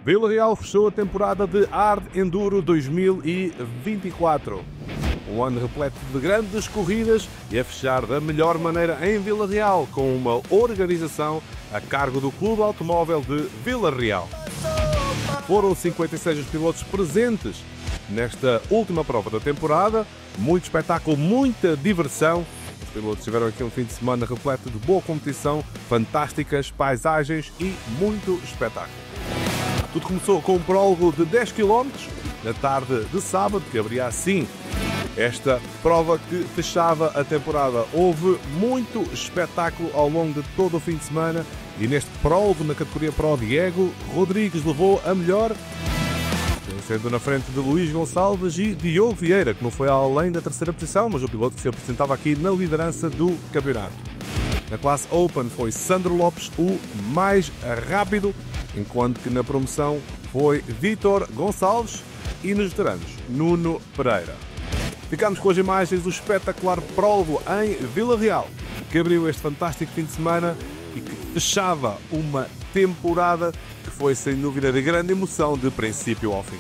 Vila Real fechou a temporada de Hard Enduro 2024. Um ano repleto de grandes corridas e a fechar da melhor maneira em Vila Real, com uma organização a cargo do Clube Automóvel de Vila Real. Foram 56 os pilotos presentes nesta última prova da temporada. Muito espetáculo, muita diversão. Os pilotos tiveram aqui um fim de semana repleto de boa competição, fantásticas paisagens e muito espetáculo. Tudo começou com um prólogo de 10 km na tarde de sábado, que abria assim esta prova que fechava a temporada. Houve muito espetáculo ao longo de todo o fim de semana e neste prólogo na categoria Pro, Diego Rodrigues levou a melhor, sendo na frente de Luís Gonçalves e Diogo Vieira, que não foi além da terceira posição, mas o piloto que se apresentava aqui na liderança do campeonato. Na classe Open foi Sandro Lopes o mais rápido, enquanto que na promoção foi Vítor Gonçalves e nos veteranos Nuno Pereira. Ficamos com as imagens do espetacular prólogo em Vila Real, que abriu este fantástico fim de semana e que fechava uma temporada que foi sem dúvida de grande emoção de princípio ao fim.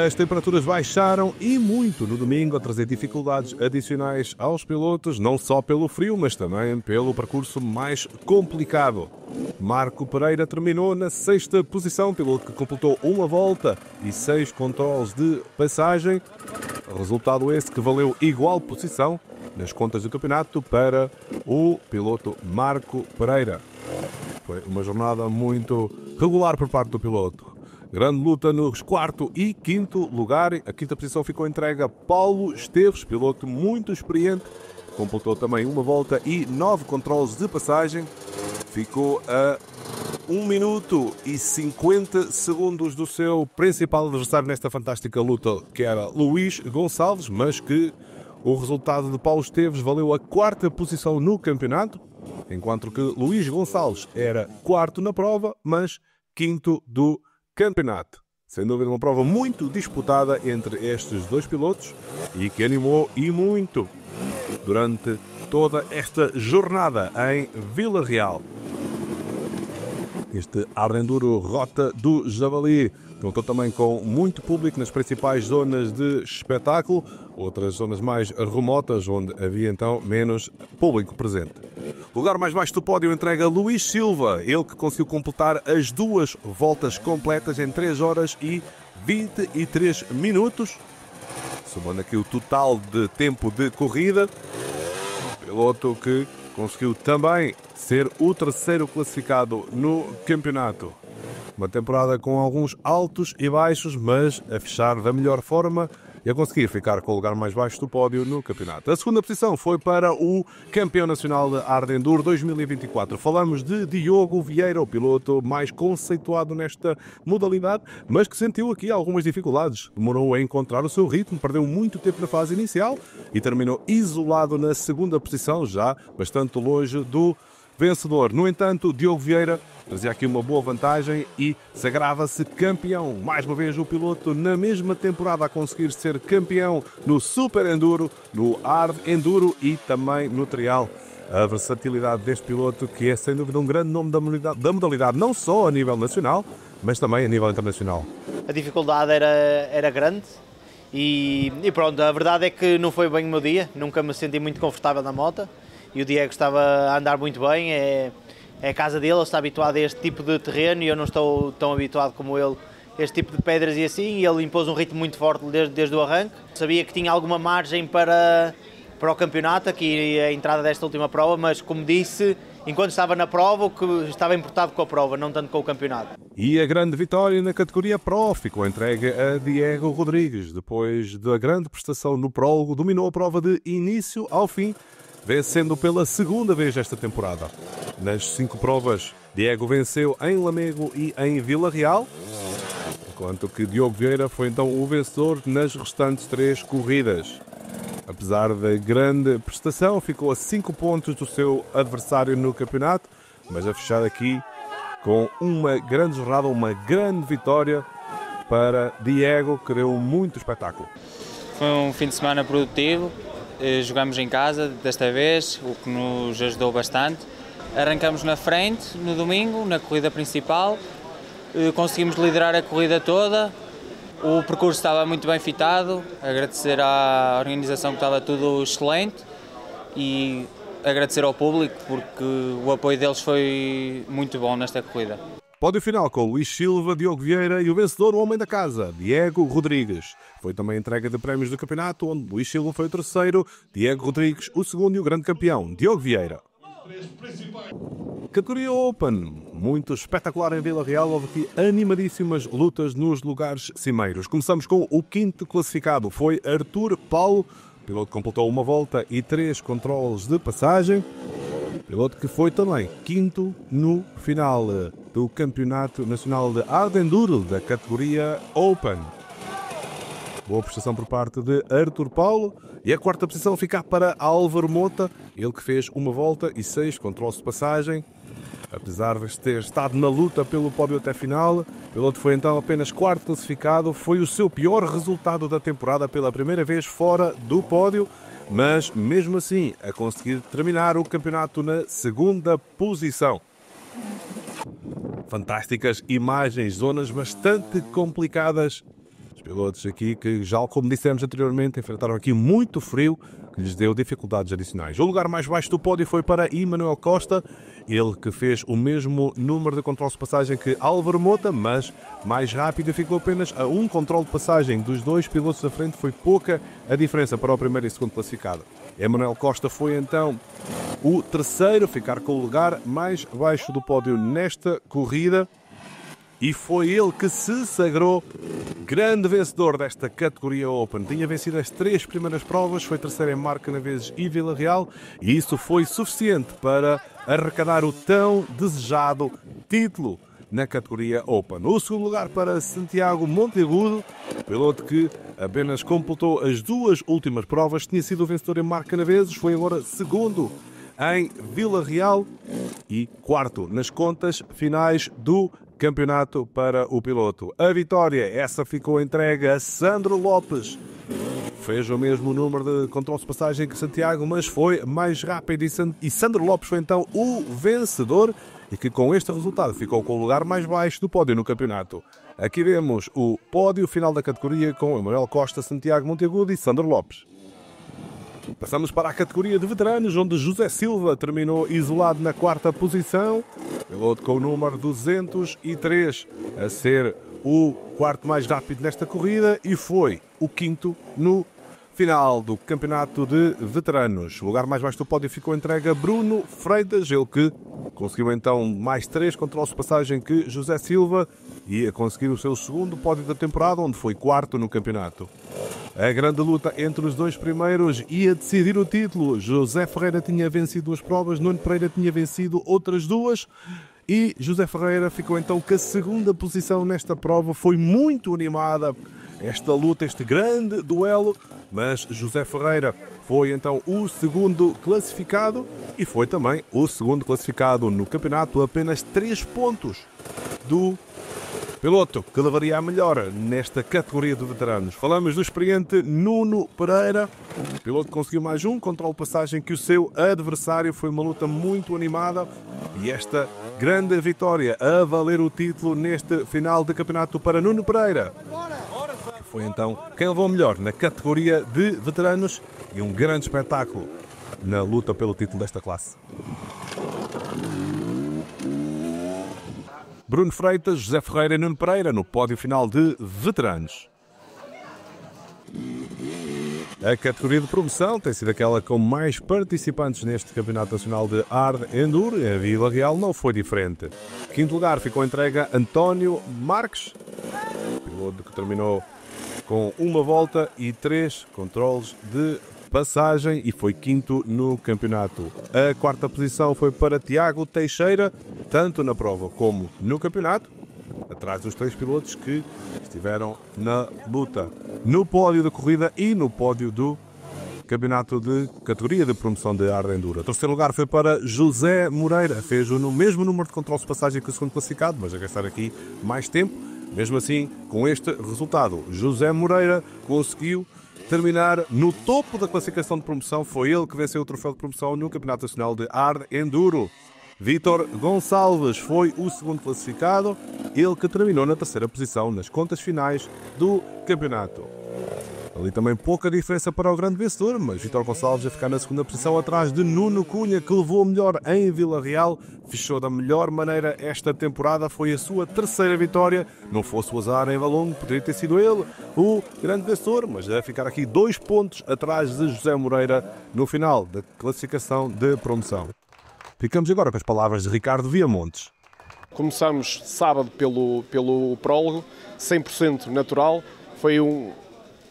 As temperaturas baixaram e muito no domingo, a trazer dificuldades adicionais aos pilotos, não só pelo frio, mas também pelo percurso mais complicado. Marco Pereira terminou na 6ª posição, piloto que completou uma volta e 6 controles de passagem. Resultado esse que valeu igual posição nas contas do campeonato para o piloto Marco Pereira. Foi uma jornada muito regular por parte do piloto. Grande luta nos 4º e 5º lugar. A 5ª posição ficou entregue a Paulo Esteves, piloto muito experiente. Completou também uma volta e 9 controles de passagem. Ficou a 1 minuto e 50 segundos do seu principal adversário nesta fantástica luta, que era Luís Gonçalves, mas que o resultado de Paulo Esteves valeu a 4ª posição no campeonato, enquanto que Luís Gonçalves era 4º na prova, mas 5º do campeonato. Sem dúvida uma prova muito disputada entre estes dois pilotos e que animou e muito durante toda esta jornada em Vila Real. Este Hard Enduro Rota do Javali contou também com muito público nas principais zonas de espetáculo, outras zonas mais remotas onde havia então menos público presente. O lugar mais baixo do pódio entrega a Luís Silva, ele que conseguiu completar as 2 voltas completas em 3 horas e 23 minutos, somando aqui o total de tempo de corrida. Piloto que conseguiu também ser o 3º classificado no campeonato. Uma temporada com alguns altos e baixos, mas a fechar da melhor forma e a conseguir ficar com o lugar mais baixo do pódio no campeonato. A 2ª posição foi para o campeão nacional de Hard Enduro 2024. Falamos de Diogo Vieira, o piloto mais conceituado nesta modalidade, mas que sentiu aqui algumas dificuldades. Demorou a encontrar o seu ritmo, perdeu muito tempo na fase inicial e terminou isolado na 2ª posição, já bastante longe do vencedor. No entanto, Diogo Vieira trazia aqui uma boa vantagem e sagrava-se campeão. Mais uma vez o piloto na mesma temporada a conseguir ser campeão no Super Enduro, no Hard Enduro e também no Trial. A versatilidade deste piloto, que é sem dúvida um grande nome da modalidade, não só a nível nacional, mas também a nível internacional. A dificuldade era grande e pronto, a verdade é que não foi bem o meu dia, nunca me senti muito confortável na moto e o Diego estava a andar muito bem. é a casa dele, ele está habituado a este tipo de terreno e eu não estou tão habituado como ele a este tipo de pedras e assim, e ele impôs um ritmo muito forte desde o arranque. Sabia que tinha alguma margem para o campeonato, aqui a entrada desta última prova, mas como disse, enquanto estava na prova, o que estava importado com a prova, não tanto com o campeonato. E a grande vitória na categoria Pro ficou entregue a Diego Rodrigues. Depois da grande prestação no prólogo, dominou a prova de início ao fim, vencendo pela segunda vez esta temporada. Nas 5 provas, Diego venceu em Lamego e em Vila Real, enquanto que Diogo Vieira foi então o vencedor nas restantes 3 corridas. Apesar da grande prestação, ficou a 5 pontos do seu adversário no campeonato, mas a fechar aqui com uma grande jornada, uma grande vitória para Diego, que deu muito espetáculo. Foi um fim de semana produtivo, jogamos em casa desta vez, o que nos ajudou bastante. Arrancamos na frente no domingo, na corrida principal, conseguimos liderar a corrida toda. O percurso estava muito bem fitado, agradecer à organização que estava tudo excelente e agradecer ao público porque o apoio deles foi muito bom nesta corrida. Pódio final com Luís Silva, Diogo Vieira e o vencedor, o homem da casa, Diego Rodrigues. Foi também a entrega de prémios do campeonato, onde Luís Silva foi o terceiro, Diego Rodrigues o segundo e o grande campeão, Diogo Vieira. Categoria Open, muito espetacular em Vila Real, houve aqui animadíssimas lutas nos lugares cimeiros. Começamos com o 5º classificado, foi Artur Paulo, piloto que completou uma volta e 3 controles de passagem, piloto que foi também 5º no final do Campeonato Nacional de Hard Enduro da categoria Open. Boa prestação por parte de Artur Paulo. E a 4ª posição fica para Álvaro Mota, ele que fez uma volta e 6 controles de passagem. Apesar de ter estado na luta pelo pódio até final, o piloto foi então apenas 4º classificado. Foi o seu pior resultado da temporada, pela primeira vez fora do pódio, mas mesmo assim a conseguir terminar o campeonato na 2ª posição. Fantásticas imagens, zonas bastante complicadas. Os pilotos aqui que, já como dissemos anteriormente, enfrentaram aqui muito frio, que lhes deu dificuldades adicionais. O lugar mais baixo do pódio foi para Emanuel Costa, ele que fez o mesmo número de controles de passagem que Álvaro Mota, mas mais rápido, ficou apenas a 1 controle de passagem dos 2 pilotos da frente, foi pouca a diferença para o primeiro e segundo classificado. Emanuel Costa foi então o terceiro, ficar com o lugar mais baixo do pódio nesta corrida. E foi ele que se sagrou grande vencedor desta categoria Open. Tinha vencido as 3 primeiras provas, foi terceiro em Marcanaveses e Vila Real, e isso foi suficiente para arrecadar o tão desejado título na categoria Open. O segundo lugar para Santiago Monteagudo, piloto que apenas completou as 2 últimas provas, tinha sido o vencedor em Marcanaveses, foi agora segundo em Vila Real e 4º nas contas finais do campeonato para o piloto. A vitória, essa ficou entregue a Sandro Lopes. Fez o mesmo número de controles de passagem que Santiago, mas foi mais rápido e Sandro Lopes foi então o vencedor e que com este resultado ficou com o lugar mais baixo do pódio no campeonato. Aqui vemos o pódio final da categoria com Emanuel Costa, Santiago Monteagudo e Sandro Lopes. Passamos para a categoria de veteranos, onde José Silva terminou isolado na 4ª posição, piloto com o número 203, a ser o 4º mais rápido nesta corrida e foi o 5º no final do campeonato de veteranos. O lugar mais baixo do pódio ficou entregue a Bruno Freitas, ele que conseguiu então mais 3 controles de passagem que José Silva e a conseguir o seu segundo pódio da temporada, onde foi 4º no campeonato. A grande luta entre os 2 primeiros ia decidir o título. José Ferreira tinha vencido 2 provas, Nuno Pereira tinha vencido outras 2 e José Ferreira ficou então com a 2ª posição nesta prova. Foi muito animada esta luta, este grande duelo, mas José Ferreira foi então o 2º classificado e foi também o 2º classificado no campeonato, apenas 3 pontos do piloto que levaria a melhor nesta categoria de veteranos. Falamos do experiente Nuno Pereira, o piloto que conseguiu mais 1 controle de passagem que o seu adversário. Foi uma luta muito animada e esta grande vitória a valer o título neste final de campeonato para Nuno Pereira. Foi então quem levou melhor na categoria de veteranos e um grande espetáculo na luta pelo título desta classe. Bruno Freitas, José Ferreira e Nuno Pereira no pódio final de veteranos. A categoria de promoção tem sido aquela com mais participantes neste Campeonato Nacional de Hard Enduro e a Vila Real não foi diferente. Quinto lugar ficou entregue a António Marques, piloto que terminou com uma volta e 3 controles de passagem e foi quinto no campeonato. A quarta posição foi para Tiago Teixeira, tanto na prova como no campeonato, atrás dos 3 pilotos que estiveram na luta no pódio da corrida e no pódio do campeonato de categoria de promoção de Hard Enduro. O terceiro lugar foi para José Moreira, fez o mesmo número de controles de passagem que o segundo classificado, mas a gastar aqui mais tempo. Mesmo assim, com este resultado, José Moreira conseguiu terminar no topo da classificação de promoção. Foi ele que venceu o troféu de promoção no Campeonato Nacional de Hard Enduro. Vítor Gonçalves foi o segundo classificado, ele que terminou na terceira posição nas contas finais do campeonato. Ali também pouca diferença para o grande vencedor, mas Vítor Gonçalves a ficar na segunda posição atrás de Nuno Cunha, que levou o melhor em Vila Real, fechou da melhor maneira esta temporada, foi a sua terceira vitória. Não fosse o azar em Valongo, poderia ter sido ele o grande vencedor, mas deve ficar aqui 2 pontos atrás de José Moreira no final da classificação de promoção. Ficamos agora com as palavras de Ricardo Viamontes. Começamos sábado pelo prólogo, 100% natural. Foi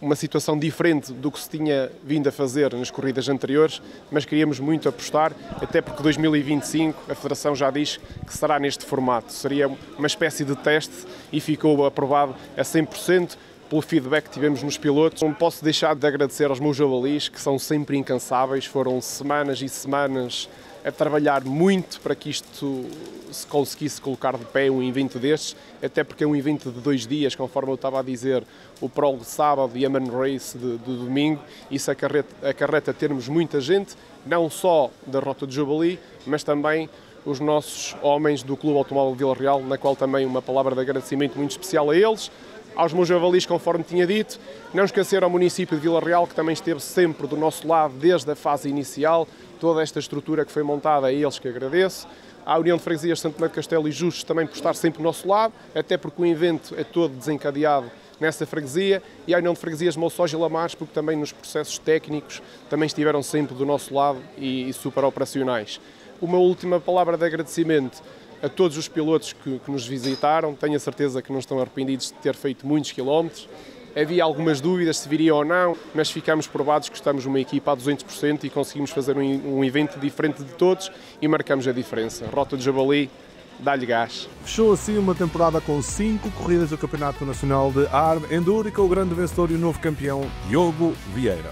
uma situação diferente do que se tinha vindo a fazer nas corridas anteriores, mas queríamos muito apostar, até porque 2025 a Federação já diz que será neste formato. Seria uma espécie de teste e ficou aprovado a 100%. Pelo feedback que tivemos nos pilotos. Não posso deixar de agradecer aos meus javalis, que são sempre incansáveis, foram semanas e semanas a trabalhar muito para que isto se conseguisse colocar de pé um evento destes, até porque é um evento de 2 dias, conforme eu estava a dizer, o prólogo de sábado e a Man Race de domingo. Isso acarreta termos muita gente, não só da Rota do Javali, mas também os nossos homens do Clube Automóvel Vila Real, na qual também uma palavra de agradecimento muito especial a eles, aos meus javalis, conforme tinha dito, não esquecer ao município de Vila Real, que também esteve sempre do nosso lado desde a fase inicial, toda esta estrutura que foi montada, a eles que agradeço, à União de Freguesias de Santo Tomé de Castelo e Justos também por estar sempre do nosso lado, até porque o evento é todo desencadeado nessa freguesia, e à União de Freguesias de Mouçós e Lamares, porque também nos processos técnicos também estiveram sempre do nosso lado e super operacionais. Uma última palavra de agradecimento a todos os pilotos que nos visitaram. Tenho a certeza que não estão arrependidos de ter feito muitos quilómetros. Havia algumas dúvidas se viria ou não, mas ficamos provados que estamos uma equipa a 200% e conseguimos fazer um evento diferente de todos e marcamos a diferença. Rota do Javali, dá-lhe gás. Fechou assim uma temporada com 5 corridas do Campeonato Nacional de Hard Enduro e com o grande vencedor e o novo campeão Diogo Vieira.